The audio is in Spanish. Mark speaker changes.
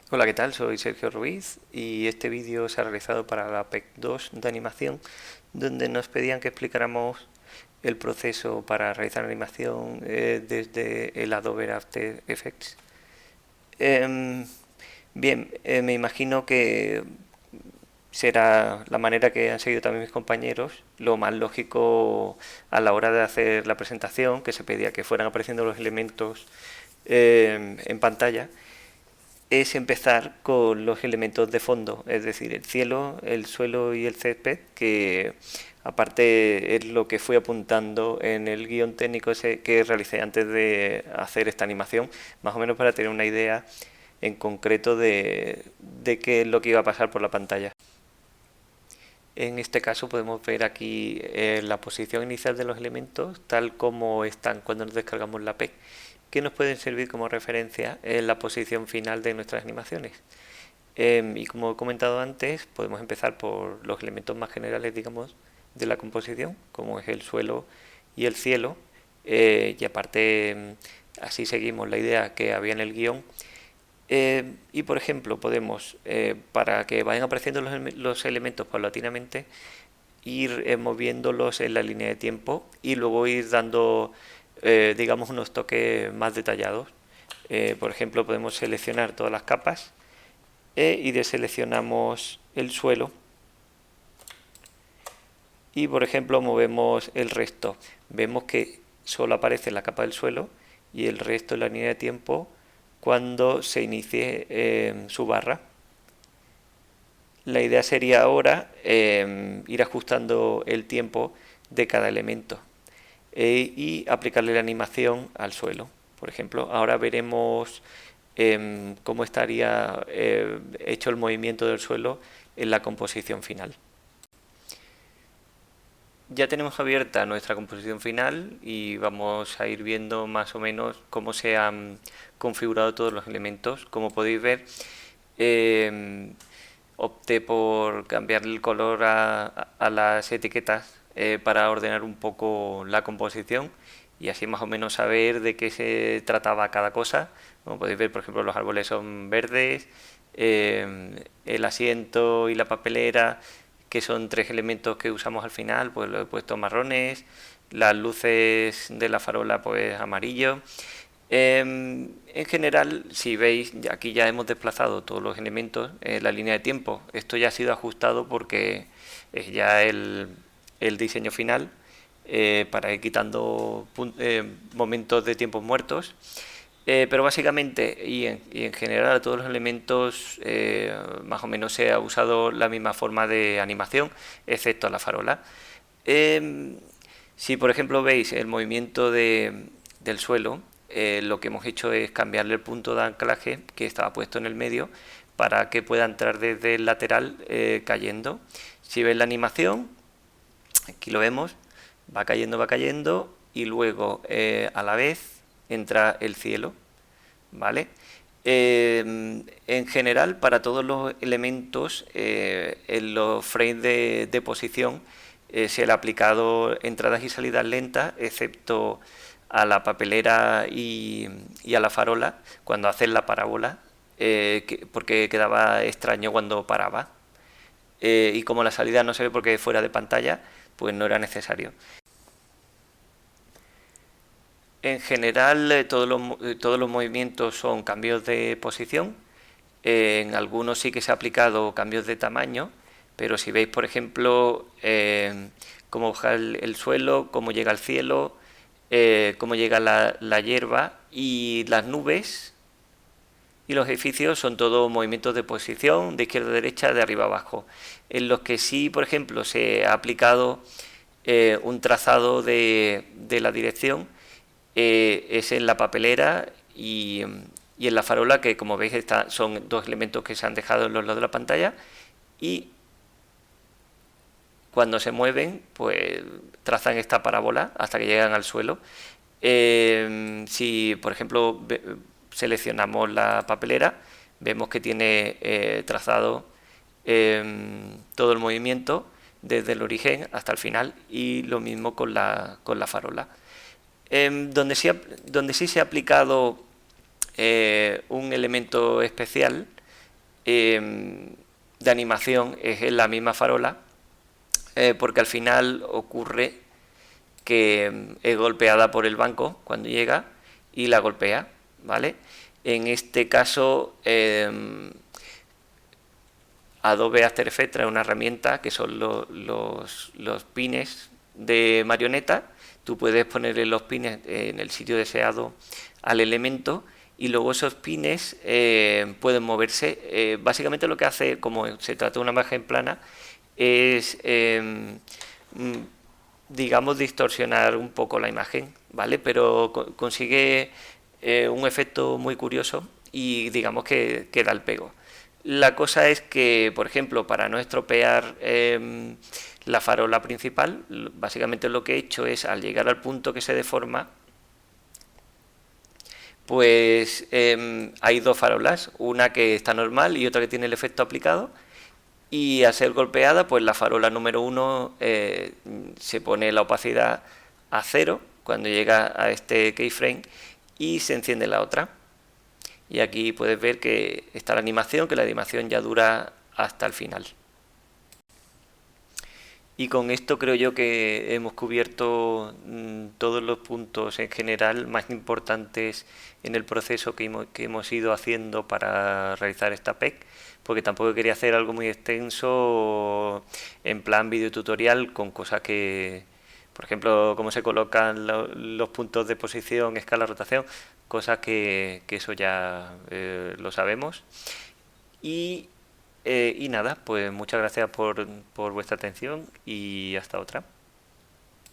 Speaker 1: Hola, ¿qué tal? Soy Sergio Ruiz y este vídeo se ha realizado para la PEC 2 de animación, donde nos pedían que explicáramos el proceso para realizar animación desde el Adobe After Effects. Em, Bien, me imagino que será la manera que han seguido también mis compañeros, lo más lógico a la hora de hacer la presentación, que se pedía que fueran apareciendo los elementos en pantalla, es empezar con los elementos de fondo, es decir, el cielo, el suelo y el césped, que aparte es lo que fui apuntando en el guión técnico ese que realicé antes de hacer esta animación, más o menos para tener una idea en concreto de qué es lo que iba a pasar por la pantalla. En este caso podemos ver aquí la posición inicial de los elementos tal como están cuando nos descargamos la PEC, que nos pueden servir como referencia en la posición final de nuestras animaciones. Y como he comentado antes, podemos empezar por los elementos más generales, digamos, de la composición, como es el suelo y el cielo. Y aparte, así seguimos la idea que había en el guión. Y por ejemplo, podemos, para que vayan apareciendo los elementos paulatinamente, ir moviéndolos en la línea de tiempo y luego ir dando, digamos, unos toques más detallados. Por ejemplo, podemos seleccionar todas las capas y deseleccionamos el suelo y, por ejemplo, movemos el resto. Vemos que solo aparece la capa del suelo y el resto en la línea de tiempo cuando se inicie su barra. La idea sería ahora ir ajustando el tiempo de cada elemento y aplicarle la animación al suelo. Por ejemplo, ahora veremos cómo estaría hecho el movimiento del suelo en la composición final. Ya tenemos abierta nuestra composición final y vamos a ir viendo más o menos cómo se han configurado todos los elementos. Como podéis ver, eh, opté por cambiar el color a las etiquetas para ordenar un poco la composición y así más o menos saber de qué se trataba cada cosa. Como podéis ver, por ejemplo, los árboles son verdes, el asiento y la papelera, que son tres elementos que usamos al final, pues lo he puesto marrones, las luces de la farola pues amarillo. En general, si veis, aquí ya hemos desplazado todos los elementos en la línea de tiempo. Esto ya ha sido ajustado porque es ya el diseño final para ir quitando momentos de tiempos muertos. Pero básicamente y en general a todos los elementos más o menos se ha usado la misma forma de animación, excepto la farola. Si por ejemplo veis el movimiento del suelo, lo que hemos hecho es cambiarle el punto de anclaje que estaba puesto en el medio para que pueda entrar desde el lateral cayendo. Si veis la animación, aquí lo vemos, va cayendo y luego a la vez entra el cielo, ¿vale? En general, para todos los elementos, en los frames de posición se le ha aplicado entradas y salidas lentas, excepto a la papelera y a la farola, cuando hacen la parábola, porque quedaba extraño cuando paraba. Y como la salida no se ve porque fuera de pantalla, pues no era necesario. En general, todos los movimientos son cambios de posición. En algunos sí que se ha aplicado cambios de tamaño, pero si veis, por ejemplo, cómo baja el suelo, cómo llega al cielo, cómo llega la hierba y las nubes y los edificios son todos movimientos de posición, de izquierda a derecha, de arriba a abajo. En los que sí, por ejemplo, se ha aplicado un trazado de la dirección es en la papelera y en la farola, que como veis son dos elementos que se han dejado en los lados de la pantalla y cuando se mueven pues trazan esta parábola hasta que llegan al suelo. Si por ejemplo seleccionamos la papelera, vemos que tiene trazado todo el movimiento desde el origen hasta el final y lo mismo con la farola. Donde sí se ha aplicado un elemento especial de animación es en la misma farola, porque al final ocurre que es golpeada por el banco cuando llega y la golpea, ¿vale? En este caso, Adobe After Effects trae una herramienta que son los pines de marioneta. Tú puedes ponerle los pines en el sitio deseado al elemento y luego esos pines pueden moverse. Básicamente lo que hace, como se trata de una imagen plana, es digamos distorsionar un poco la imagen, ¿vale? Pero consigue un efecto muy curioso y digamos que queda el pego. La cosa es que, por ejemplo, para no estropear la farola principal, básicamente lo que he hecho es, al llegar al punto que se deforma, pues hay dos farolas, una que está normal y otra que tiene el efecto aplicado, y al ser golpeada, pues la farola número 1 se pone la opacidad a 0 cuando llega a este keyframe y se enciende la otra. Y aquí puedes ver que está la animación, que la animación ya dura hasta el final. Y con esto creo yo que hemos cubierto todos los puntos en general más importantes en el proceso que hemos ido haciendo para realizar esta PEC, porque tampoco quería hacer algo muy extenso en plan videotutorial con cosas que, por ejemplo, cómo se colocan los puntos de posición, escala, rotación, cosas que eso ya lo sabemos. Y nada, pues muchas gracias por vuestra atención y hasta otra.